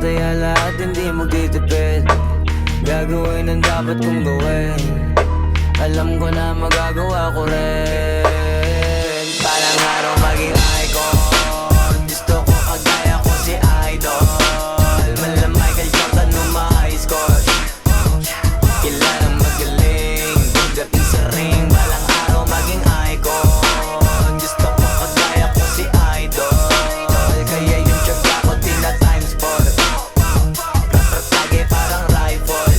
Tataya lahat, hindi magtitipid. Gagawin ang dapat kong gawin. Alam ko na magagawa ko rin. Parang araw maging icon. Gusto ko kagaya ko si Idol. Mala Michael Jordan nung ma-high score. Kilalang magaling, pagdating sa ring. Balang araw maging icon. Gusto ko kagaya ko si Idol. Kaya yung tiyaga ko tina-times 4. Lagi parang rifle.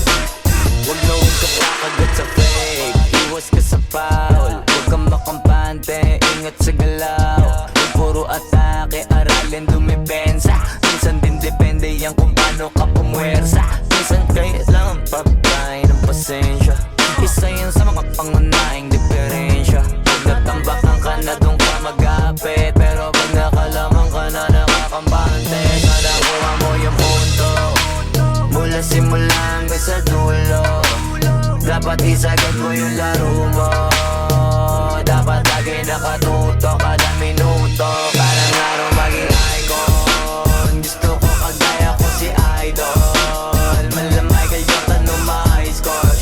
Huwag na huwag ka pakagat sa fake. Iwas ka sa foul. Huwag kang makampante, ingat sa galaw. Huwag puro atake, aralin dumipensa. Minsan din depende yan kung paano ka pumwersa. Minsan kailangan pagkain ng pasensya. Isa yan sa mga pangunahing diferensya. Pag natambakan ka na doon ka mag-apit, pero pag nakalaman ka na nakakampante, sana kuha mo yung punto. Mula simula hanggang sa dulo, dapat isagad mo yung laro mo. Dapat lagi nakatuto kada minuto. Parang araw maging icon. Gusto ko kagaya ko si Idol. Mala Michael Jordan nung ma-high score.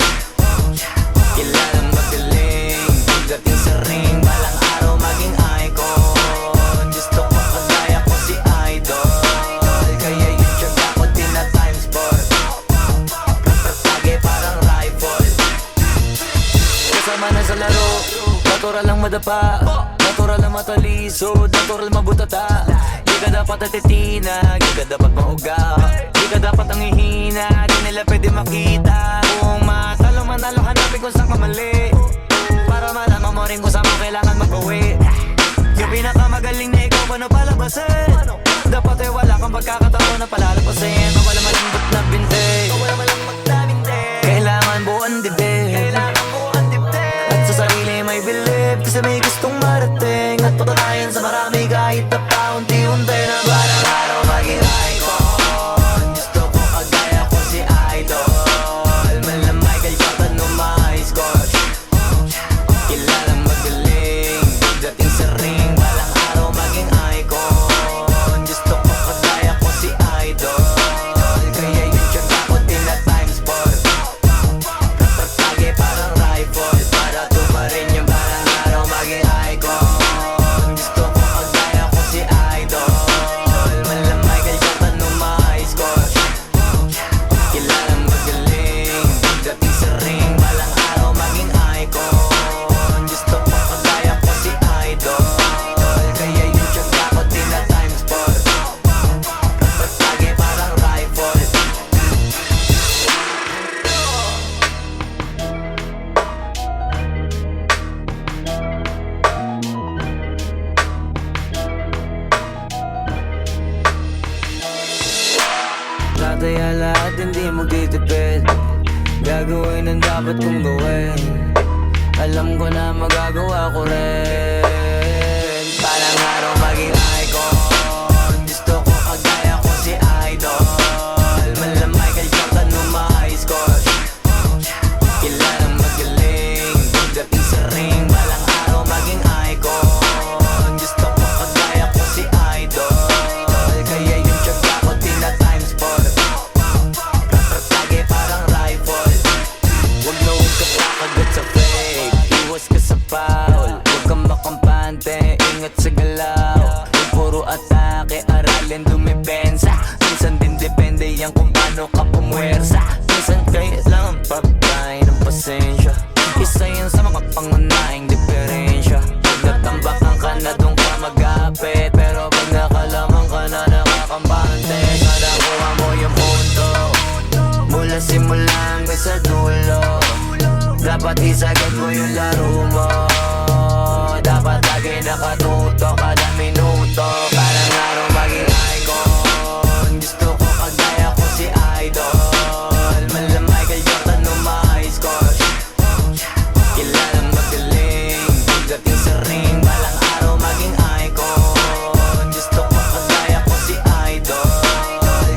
Kilalang magaling, pagdating sa ring. Balang araw maging icon. Gusto ko kagaya ko si Idol. Kaya yung tiyaga ko tina-times 4. Lagi parang rifle. Kasama na sa laro, natural lang madapa, natural lang matalisod, natural mabutata. Di ka dapat natitinag, di ka dapat mauga, di ka dapat nanghihina, di nila pwede makita. Kung matalo manalo, hanapin kung saan ka mali, para malaman mo rin kung saan mo kailangan mag-uwi. Yung pinakamagaling na ikaw, paano palabasin? Dapat ay wala kang pagkakataon na palalapasin. Wala malambot na binte, kailangan buwan dibdib. At sa sarili may bilib, kasi may gustong marating. At patanayan sa marami kahit na paunti-unti na parang araw maging icon. Gusto ko kagaya ko si Idol. Mala Michael Jordan nung ma-high score. Kilalang magaling, pagdating sa ring. Balang araw maging icon. Gusto ko kagaya ko si Idol. Kaya yung tiyaga ko tina-times 4. Lagi parang rifle, para tumarin yung parang araw maging icon. Gusto ko kagaya ko si Idol. Mala Michael Jordan nung ma-high score. Kilalang magaling, pagdating sa ring. Balang araw maging icon. Gusto ko kagaya ko si Idol. Kaya yung tiyaga ko tina-times 4. Lagi parang rifle. Tataya lahat, hindi magtitipid. Gagawin ang dapat kong gawin. Alam ko na magagawa ko rin. Parang araw maging icon. Gusto ko kagaya ko si Idol. Mala Michael Jordan nung ma-high score. Kilalang magaling, pagdating sa ring. Balang araw maging icon. Gusto ko kagaya ko si Idol. Kaya yung tiyaga ko tina-times 4. Lagi parang rifle. Huwag na huwag ka pakagat sa fake. Iwas ka sa foul. Huwag kang makampante, ingat sa galaw. Huwag puro atake, aralin dumipensa. Minsan din depende yan kung paano ka pumwersa. Minsan kailangan pagkain ng pasensya. Isa yan sa mga pangunahing diferensya. Pag natambakan ka na doon ka mag-apit, pero pag nakalaman ka na nakakampante, sana kuha mo yung punto. Mula simula hanggang sa dulo, dapat isagad mo yung laro mo. Dapat lagi nakatuto kada minuto. Parang araw maging icon. Gusto ko kagaya ko si Idol. Mala Michael Jordan nung ma-high score. Kilalang magaling, pagdating sa ring. Balang araw maging icon. Gusto ko kagaya ko si Idol.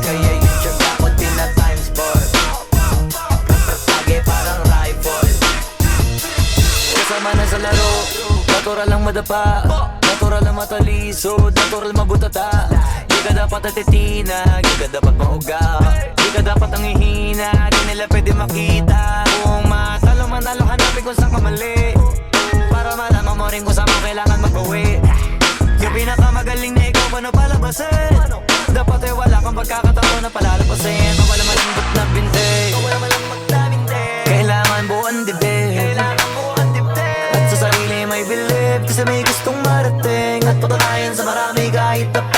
Kaya yung tiyaga ko tina-times 4. Lagi parang rifle. Kasama na sa laro, natural lang madapa, natural lang matalisod, natural mabutata. Di ka dapat natitinag, di ka dapat mauga, di ka dapat ang ihina, di nila pwede makita. Kung matalo manalo, hanapin kung saan ka mali, para malaman mo rin kung saan mo kailangan mag-uwi. Yung pinakamagaling na ikaw, paano palabasin? Dapat ay wala kang pagkakataon na palalapasin. Wala malambot na binte, kailangan buuan dibdib, at sa sarili may bilib, kasi may gustong marating at patunayan sa marami kahit na